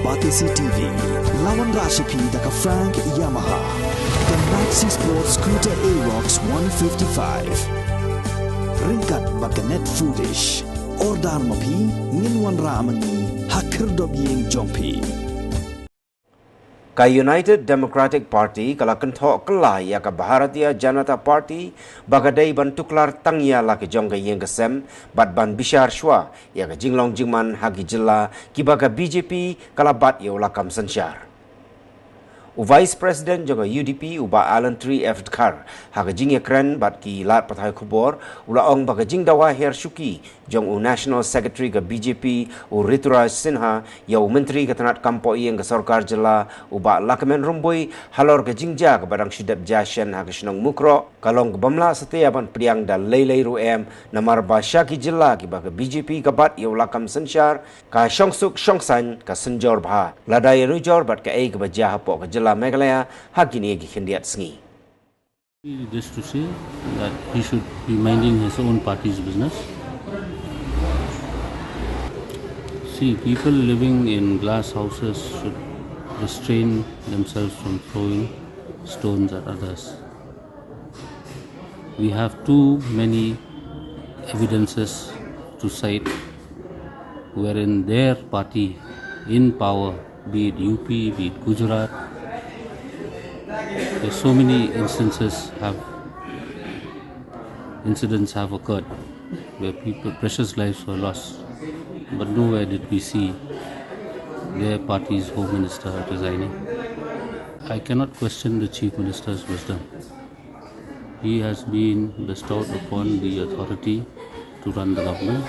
Batisi TV, Lawan Rashipi Daka Frank Yamaha, the Maxi Sports Scooter A-Rox 155. Ringkat Bakanet Foodish, Ordar Mapi, Ninwan Ramani, Hakir Dobying Jongpi. Ka United Democratic Party kala Kynthah Kylla ya ka Bharatiya Janata Party bagadai ban Tuklar tangya la ke Jong ka Ïing kesem bat ban Bishar Shwa ya ka Jinglong Jingman hagi jilla ki baga BJP kala bat ya ulakam sansyar. Vice President Jong UDP uba Alan Tree F. Kar haga jing ekran bat ki lat pathai khubor ula ong baga jing dawa her shuki Jong National Secretary ka BJP Rituraj Sinha ya menteri ka tanat kampo Ïing ka sarkar jilla uba lakamen rumboi halor ka jingja ka badang shidap jashan haga shnong mukro kalong ka bamla setia ban priang da lei ruem namar ba shaki jilla ki baga BJP ka bat ya ulakam sansyar ka shongsuk shongsan ka senjor bha ladai rujor bat ka ei ka bajah hapo ka jilla Meghalaya hakini gi khindiat sngi. Just to say that he should be minding his own party's business. See, people living in glass houses should restrain themselves from throwing stones at others. We have too many evidences to cite wherein their party in power, be it UP, be it Gujarat, there's so many incidents have occurred where precious lives were lost, but nowhere did we see their party's home minister resigning. I cannot question the chief minister's wisdom. He has been bestowed upon the authority to run the government,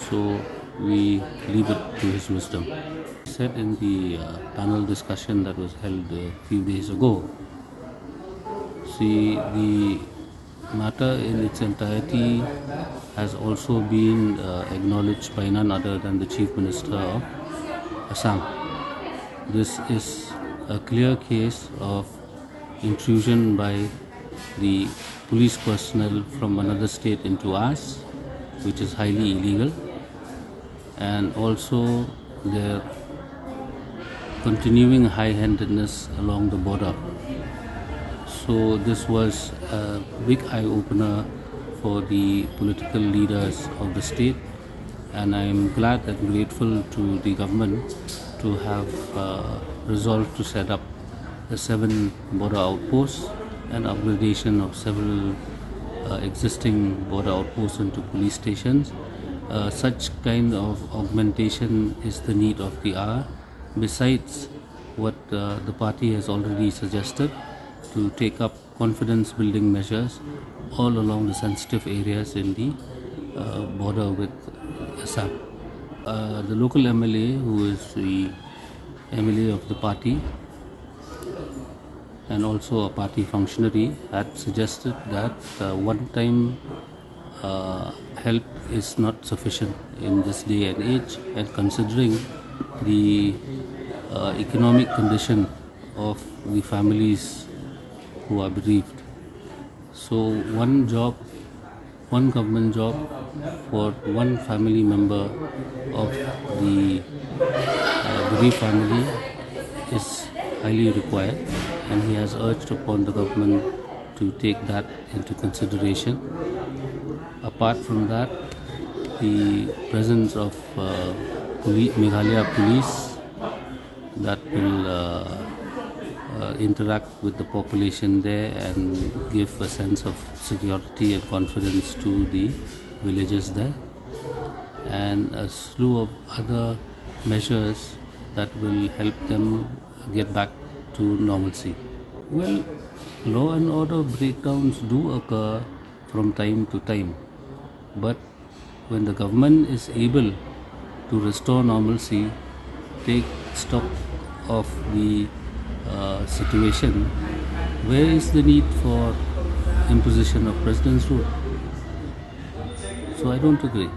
so we leave it to his wisdom. He said in the panel discussion that was held a few days ago, see, the matter in its entirety has also been acknowledged by none other than the Chief Minister of Assam. This is a clear case of intrusion by the police personnel from another state into ours, which is highly illegal, and also their continuing high-handedness along the border. So this was a big eye-opener for the political leaders of the state, and I am glad and grateful to the government to have resolved to set up the 7 border outposts and upgradation of several existing border outposts into police stations. Such kind of augmentation is the need of the hour, besides what the party has already suggested to take up confidence building measures all along the sensitive areas in the border with Assam. The local MLA, who is the MLA of the party and also a party functionary, had suggested that one-time help is not sufficient in this day and age, and considering the economic condition of the families who are bereaved. So one government job for one family member of the bereaved family is highly required, and he has urged upon the government to take that into consideration. Apart from that, the presence of Meghalaya police that will interact with the population there and give a sense of security and confidence to the villagers there, and a slew of other measures that will help them get back to normalcy. Well, law and order breakdowns do occur from time to time, but when the government is able to restore normalcy, take stock of the situation, where is the need for imposition of president's rule? So I don't agree.